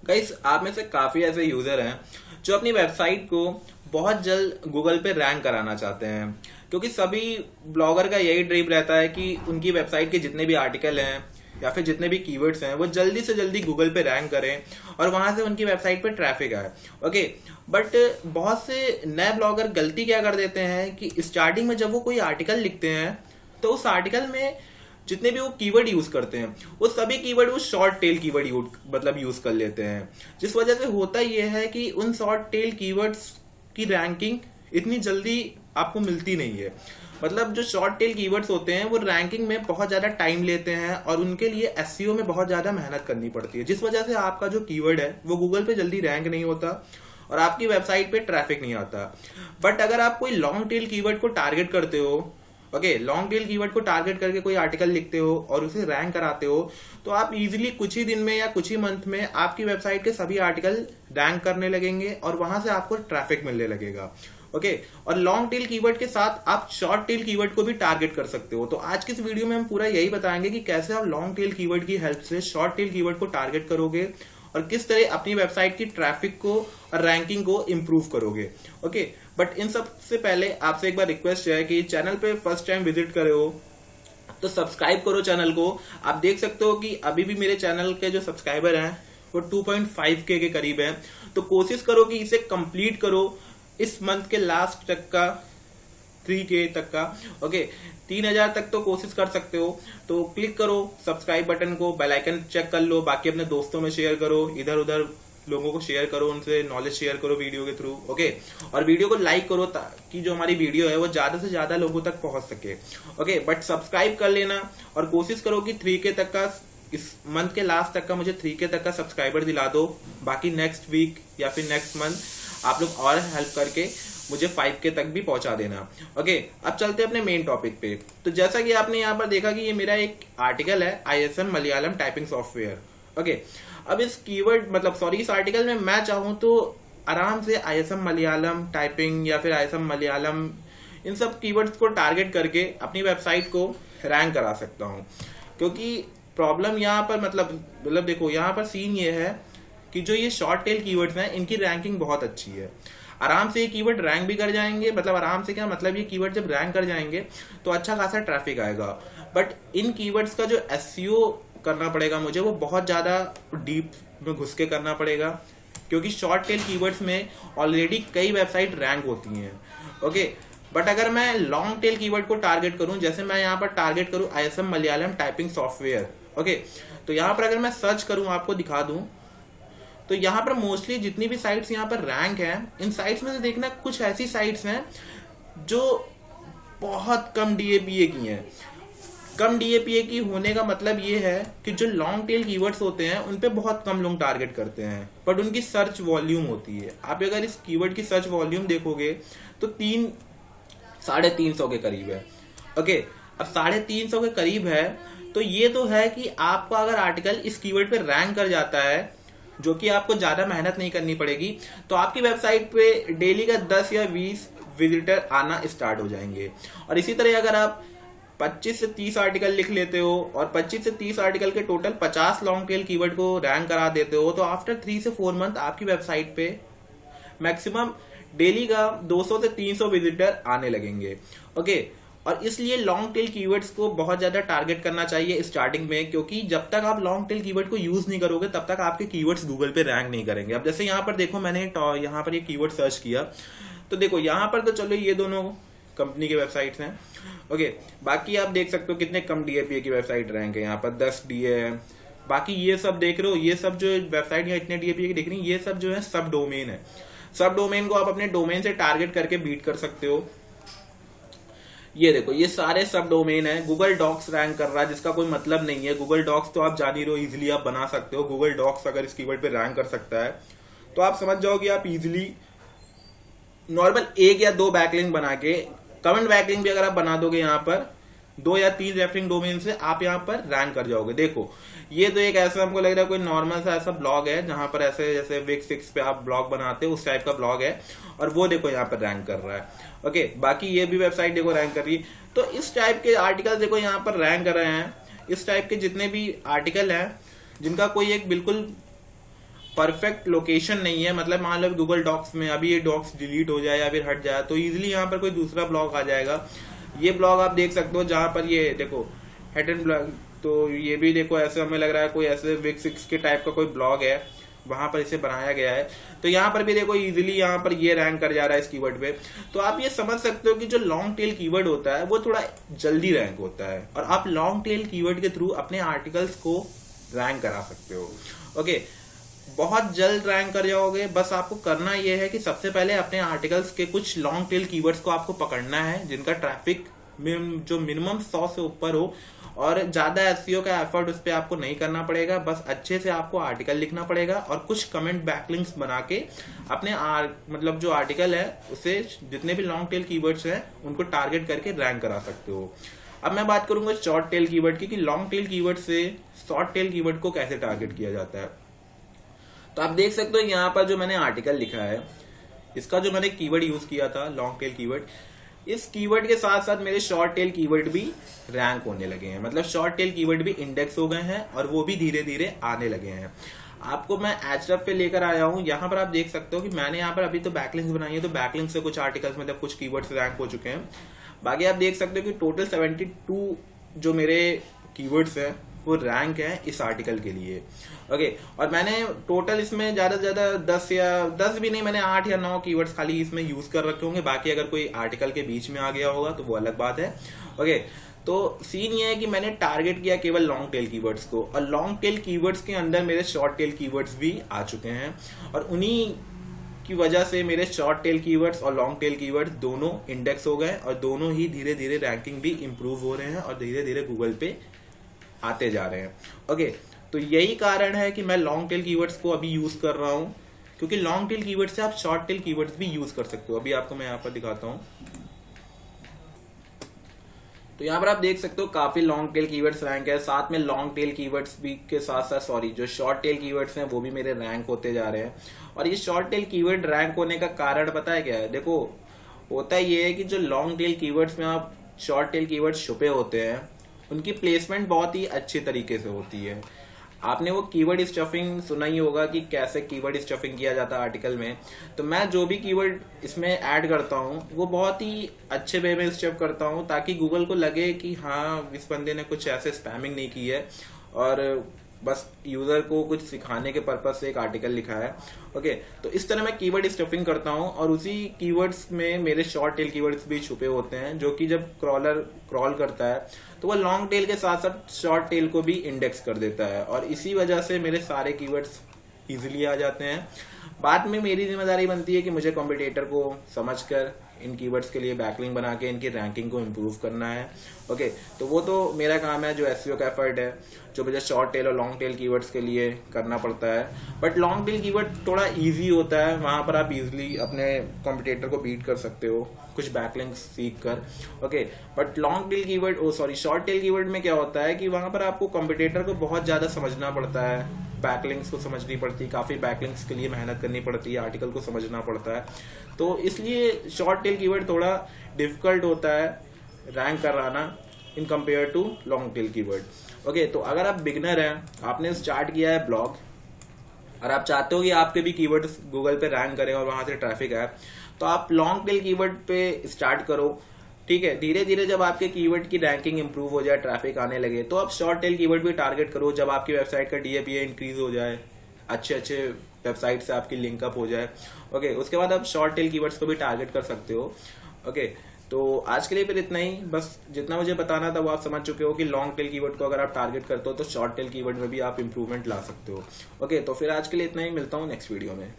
Guys, आप में से काफी ऐसे यूजर हैं जो अपनी वेबसाइट को बहुत जल्द गूगल पे रैंक कराना चाहते हैं, क्योंकि सभी ब्लॉगर का यही ड्रीम रहता है कि उनकी वेबसाइट के जितने भी आर्टिकल हैं या फिर जितने भी कीवर्ड्स हैं वो जल्दी से जल्दी गूगल पे रैंक करें और वहां से उनकी वेबसाइट पे ट्रैफिक आए। ओके, बट बहुत से नए ब्लॉगर गलती क्या कर देते हैं कि स्टार्टिंग में जब वो कोई आर्टिकल लिखते हैं तो उस आर्टिकल में जितने भी वो कीवर्ड यूज करते हैं वो सभी कीवर्ड वो शॉर्ट टेल कीवर्ड यूज कर लेते हैं, जिस वजह से होता यह है कि उन शॉर्ट टेल कीवर्ड्स की रैंकिंग इतनी जल्दी आपको मिलती नहीं है। मतलब जो शॉर्ट टेल कीवर्ड्स होते हैं वो रैंकिंग में बहुत ज्यादा टाइम लेते हैं और उनके लिए एसईओ में बहुत ज्यादा मेहनत करनी पड़ती है, जिस वजह से आपका जो कीवर्ड है वो गूगल पे जल्दी रैंक नहीं होता और आपकी वेबसाइट पे ट्रैफिक नहीं आता। बट अगर आप कोई लॉन्ग टेल कीवर्ड को टारगेट करते हो, ओके, लॉन्ग टेल कीवर्ड को टारगेट करके कोई आर्टिकल लिखते हो और उसे रैंक कराते हो, तो आप इजीली कुछ ही दिन में या कुछ ही मंथ में आपकी वेबसाइट के सभी आर्टिकल रैंक करने लगेंगे और वहां से आपको ट्रैफिक मिलने लगेगा। ओके, और लॉन्ग टेल कीवर्ड के साथ आप शॉर्ट टेल कीवर्ड को भी टारगेट कर सकते हो। तो आज की इस वीडियो में हम पूरा यही बताएंगे कि कैसे आप लॉन्ग टेल कीवर्ड की हेल्प से शॉर्ट टेल कीवर्ड को टारगेट करोगे और किस तरह अपनी वेबसाइट की ट्रैफिक को और रैंकिंग को इम्प्रूव करोगे। ओके, बट इन सब से पहले आपसे एक बार रिक्वेस्ट है कि चैनल पे फर्स्ट टाइम विजिट करे हो तो सब्सक्राइब करो चैनल को। आप देख सकते हो कि अभी भी मेरे चैनल के जो सब्सक्राइबर हैं वो 2.5K के करीब हैं, तो कोशिश करो कि इसे कंप्लीट करो इस मंथ के लास्ट तक का, 3K तक का। ओके, 3000 तक तो कोशिश कर सकते हो। तो क्लिक करो सब्सक्राइब बटन को, बेल आइकन चेक कर लो, बाकी अपने दोस्तों में शेयर करो, इधर उधर लोगों को शेयर करो, उनसे नॉलेज शेयर करो वीडियो के थ्रू। ओके, और वीडियो को लाइक करो ताकि जो हमारी वीडियो है वो ज्यादा से ज्यादा लोगों तक पहुंच सके। ओके, बट सब्सक्राइब कर लेना और कोशिश करो कि 3K तक का, इस मंथ के लास्ट तक का मुझे 3K तक का सब्सक्राइबर दिला दो। बाकी नेक्स्ट वीक या फिर नेक्स्ट मंथ आप लोग और हेल्प करके मुझे 5K तक भी पहुंचा देना। ओके, अब चलते हैं अपने मेन टॉपिक पे। तो जैसा कि आपने यहाँ पर देखा कि ये मेरा एक आर्टिकल है ISM Malayalam typing software. Okay, अब इस कीवर्ड इस आर्टिकल में मैं चाहूं तो आराम से ISM मलयालम टाइपिंग या फिर ISM मलयालम इन सब कीवर्ड्स को टारगेट करके अपनी वेबसाइट को रैंक करा सकता हूं। क्योंकि प्रॉब्लम यहाँ पर मतलब देखो, यहाँ पर सीन ये है कि जो ये शॉर्ट टेल कीवर्ड्स हैं इनकी रैंकिंग बहुत अच्छी है। आराम से ये कीवर्ड रैंक भी कर जाएंगे, आराम से क्या मतलब, ये कीवर्ड जब रैंक कर जाएंगे तो अच्छा खासा ट्रैफिक आएगा। बट इन कीवर्ड्स का जो एसईओ करना पड़ेगा मुझे वो बहुत ज्यादा डीप में घुस के करना पड़ेगा, क्योंकि शॉर्ट टेल कीवर्ड्स में ऑलरेडी कई वेबसाइट रैंक होती हैं। ओके, बट अगर मैं लॉन्ग टेल कीवर्ड को टारगेट करूं, जैसे मैं यहाँ पर टारगेट करूं ISM Malayalam typing software. Okay, तो यहाँ पर अगर मैं सर्च करूं, आपको दिखा दूं, तो यहाँ पर मोस्टली जितनी भी साइट्स यहाँ पर रैंक हैं, इन साइट्स में से देखना कुछ ऐसी साइट्स हैं जो बहुत कम DAPA की हैं। कम DAPA की होने का मतलब ये है कि जो लॉन्ग टेल कीवर्ड्स होते हैं उन पे बहुत कम लोग टारगेट करते हैं, बट उनकी सर्च वॉल्यूम होती है। आप अगर इस कीवर्ड की सर्च वॉल्यूम देखोगे तो 300-350 के करीब है। ओके, अब 350 के करीब है तो ये तो है कि आपका अगर आर्टिकल इस कीवर्ड पे रैंक कर जाता है, जो कि आपको ज्यादा मेहनत नहीं करनी पड़ेगी, तो आपकी वेबसाइट पे डेली का 10 या 20 विजिटर आना स्टार्ट हो जाएंगे। और इसी तरह अगर आप 25 से 30 आर्टिकल लिख लेते हो और 25 से 30 आर्टिकल के टोटल 50 लॉन्ग टेल कीवर्ड को रैंक करा देते हो, तो आफ्टर 3 से 4 मंथ आपकी वेबसाइट पे मैक्सिमम डेली का 200 से 300 विजिटर आने लगेंगे। ओके, और इसलिए लॉन्ग टेल कीवर्ड्स को बहुत ज्यादा टारगेट करना चाहिए स्टार्टिंग में, क्योंकि जब तक आप लॉन्ग टेल कीवर्ड को यूज नहीं करोगे तब तक आपके कीवर्ड्स गूगल पे रैंक नहीं करेंगे। अब जैसे यहाँ पर देखो, मैंने यहाँ पर ये कीवर्ड सर्च किया तो देखो यहाँ पर तो चलो ये दोनों कंपनी के वेबसाइट्स हैं। ओके, बाकी आप देख सकते हो कितने कम DAPA की वेबसाइट रैंक है। यहाँ पर 10 DA है। बाकी ये सब देख रहे हो, ये सब जो वेबसाइट यहाँ इतने DAPA की दिख रही है, ये सब जो है सब डोमेन है। सब डोमेन को आप अपने डोमेन से टारगेट करके बीट कर सकते हो। ये देखो, ये सारे सब डोमेन है। गूगल डॉक्स रैंक कर रहा है, जिसका कोई मतलब नहीं है। गूगल डॉक्स तो आप जान ही रहे हो, इजिली आप बना सकते हो। गूगल डॉक्स अगर इस कीवर्ड पे रैंक कर सकता है तो आप समझ जाओ कि आप इजिली नॉर्मल 1 या 2 बैकलिंक बना के, कमेंट बैकलिंक भी अगर आप बना दोगे यहाँ पर 2 या 3 रेफरिंग डोमेन से, आप यहाँ पर रैंक कर जाओगे। देखो, ये तो एक ऐसा हमको लग रहा है कोई नॉर्मल सा ऐसा ब्लॉग है जहां पर ऐसे जैसे Wix पे आप ब्लॉग बनाते हो उस टाइप का ब्लॉग है, और वो देखो यहाँ पर रैंक कर रहा है। ओके, बाकी ये भी वेबसाइट देखो रैंक कर रही है। तो इस टाइप के आर्टिकल देखो यहाँ पर रैंक कर रहे हैं। इस टाइप के जितने भी आर्टिकल हैं जिनका कोई एक बिल्कुल परफेक्ट लोकेशन नहीं है, मतलब मान लो गूगल डॉक्स में अभी ये डॉक्स डिलीट हो जाए या फिर हट जाए तो इजीली यहाँ पर कोई दूसरा ब्लॉग आ जाएगा। ये ब्लॉग आप देख सकते हो जहां पर ये देखो हेड एंड ब्लॉग, तो ये भी देखो ऐसे हमें लग रहा है कोई ऐसे विक्स के टाइप का कोई ब्लॉग है, वहां पर इसे बनाया गया है। तो यहाँ पर भी देखो इजीली यहाँ पर ये रैंक कर जा रहा है इस कीवर्ड पे। तो आप ये समझ सकते हो कि जो लॉन्ग टेल कीवर्ड होता है वो थोड़ा जल्दी रैंक होता है, और आप लॉन्ग टेल कीवर्ड के थ्रू अपने आर्टिकल्स को रैंक करा सकते हो। ओके, बहुत जल्द रैंक कर जाओगे। बस आपको करना यह है कि सबसे पहले अपने आर्टिकल्स के कुछ लॉन्ग टेल कीवर्ड्स को आपको पकड़ना है जिनका ट्रैफिक जो मिनिमम 100 से ऊपर हो, और ज्यादा एसईओ का एफर्ट उस पर आपको नहीं करना पड़ेगा। बस अच्छे से आपको आर्टिकल लिखना पड़ेगा और कुछ कमेंट बैकलिंक्स बना के अपने मतलब जो आर्टिकल है उसे जितने भी लॉन्ग टेल कीवर्ड्स हैं उनको टारगेट करके रैंक करा सकते हो। अब मैं बात करूंगा शॉर्ट टेल कीवर्ड की कि लॉन्ग टेल कीवर्ड से शॉर्ट टेल कीवर्ड को कैसे टारगेट किया जाता है। तो आप देख सकते हो यहाँ पर जो मैंने आर्टिकल लिखा है, इसका जो मैंने कीवर्ड यूज किया था लॉन्ग टेल कीवर्ड, इस कीवर्ड के साथ साथ मेरे शॉर्ट टेल कीवर्ड भी रैंक होने लगे हैं, मतलब शॉर्ट टेल कीवर्ड भी इंडेक्स हो गए हैं और वो भी धीरे धीरे आने लगे हैं। आपको मैं एचरफ पे लेकर आया हूं, यहाँ पर आप देख सकते हो कि मैंने यहाँ पर अभी तो बैकलिंक्स बनाई है, तो बैकलिंक से कुछ आर्टिकल्स मतलब कुछ कीवर्ड्स रैंक हो चुके हैं। बाकी आप देख सकते हो कि टोटल 72 जो मेरे कीवर्ड्स हैं वो रैंक है इस आर्टिकल के लिए। ओके, और मैंने टोटल इसमें ज्यादा से ज्यादा 10 भी नहीं, मैंने 8 या 9 कीवर्ड्स खाली इसमें यूज कर रखे होंगे। बाकी अगर कोई आर्टिकल के बीच में आ गया होगा तो वो अलग बात है। ओके, तो सीन ये है कि मैंने टारगेट किया केवल लॉन्ग टेल कीवर्ड्स को, और लॉन्ग टेल कीवर्ड्स के अंदर मेरे शॉर्ट टेल कीवर्ड्स भी आ चुके हैं, और उन्हीं की वजह से मेरे शॉर्ट टेल कीवर्ड्स और लॉन्ग टेल कीवर्ड्स दोनों इंडेक्स हो गए, और दोनों ही धीरे धीरे रैंकिंग भी इंप्रूव हो रहे हैं और धीरे धीरे गूगल पे आते जा रहे हैं। ओके, तो यही कारण है कि मैं लॉन्ग टेल कीवर्ड्स को अभी यूज कर रहा हूं, क्योंकि लॉन्ग टेल कीवर्ड से आप शॉर्ट टेल कीवर्ड्स भी यूज कर सकते हो। अभी आपको मैं यहाँ पर दिखाता हूं, तो यहाँ पर आप देख सकते हो काफी लॉन्ग टेल कीवर्ड्स रैंक है, साथ में लॉन्ग टेल कीवर्ड्स भी के साथ साथ जो शॉर्ट टेल कीवर्ड्स हैं वो भी मेरे रैंक होते जा रहे हैं। और ये शॉर्ट टेल कीवर्ड रैंक होने का कारण पता है क्या है? देखो, होता ये है कि जो लॉन्ग टेल कीवर्ड्स में आप शॉर्ट टेल कीवर्ड्स छुपे होते हैं उनकी प्लेसमेंट बहुत ही अच्छे तरीके से होती है। आपने वो कीवर्ड स्टफिंग सुना ही होगा कि कैसे कीवर्ड स्टफिंग किया जाता है आर्टिकल में। तो मैं जो भी कीवर्ड इसमें ऐड करता हूँ वो बहुत ही अच्छे वे में स्टफ करता हूँ, ताकि गूगल को लगे कि हाँ इस बंदे ने कुछ ऐसे स्पैमिंग नहीं की है और बस यूजर को कुछ सिखाने के पर्पज से एक आर्टिकल लिखा है। ओके, तो इस तरह मैं कीवर्ड स्टफिंग करता हूं, और उसी कीवर्ड्स में मेरे शॉर्ट टेल कीवर्ड्स भी छुपे होते हैं, जो कि जब क्रॉलर क्रॉल करता है तो वह लॉन्ग टेल के साथ साथ शॉर्ट टेल को भी इंडेक्स कर देता है, और इसी वजह से मेरे सारे कीवर्ड्स इजीली आ जाते हैं। बाद में मेरी जिम्मेदारी बनती है कि मुझे कॉम्पिटिटर को समझकर इन कीवर्ड्स के लिए बैकलिंक बना के इनकी रैंकिंग को इम्प्रूव करना है। ओके, तो वो तो मेरा काम है, जो एसईओ का एफर्ट है जो मुझे शॉर्ट टेल और लॉन्ग टेल कीवर्ड्स के लिए करना पड़ता है। बट लॉन्ग टेल कीवर्ड थोड़ा इजी होता है, वहां पर आप इजीली अपने कॉम्पिटिटर को बीट कर सकते हो कुछ बैकलिंक्स सीख कर। Okay, but long tail keyword short tail keyword में क्या होता है कि वहां पर आपको कॉम्पिटिटर को बहुत ज्यादा समझना पड़ता है, बैकलिंक्स को समझनी पड़ती है, काफी बैकलिंक्स के लिए मेहनत करनी पड़ती है, आर्टिकल को समझना पड़ता है। तो इसलिए शॉर्ट टेल कीवर्ड थोड़ा डिफिकल्ट होता है रैंक कराना in compare to long tail keyword. Okay, तो अगर आप बिगनर हैं, आपने स्टार्ट किया है ब्लॉग और आप चाहते हो कि आपके भी कीवर्ड्स गूगल पे रैंक करें और वहां से ट्रैफिक आए, तो आप लॉन्ग टेल कीवर्ड पे स्टार्ट करो। ठीक है, धीरे धीरे जब आपके कीवर्ड की रैंकिंग इंप्रूव हो जाए, ट्रैफिक आने लगे, तो आप शॉर्ट टेल कीवर्ड भी टारगेट करो। जब आपकी वेबसाइट का डीएपीए इंक्रीज हो जाए, अच्छे वेबसाइट से आपकी लिंकअप हो जाए, ओके, उसके बाद आप शॉर्ट टेल कीवर्ड्स को भी टारगेट कर सकते हो। ओके, तो आज के लिए फिर इतना ही, बस जितना मुझे बताना था वो आप समझ चुके हो कि लॉन्ग टेल कीवर्ड को अगर आप टारगेट करते हो तो शॉर्ट टेल कीवर्ड में भी आप इंप्रूवमेंट ला सकते हो। ओके, तो फिर आज के लिए इतना ही, मिलता हूँ नेक्स्ट वीडियो में।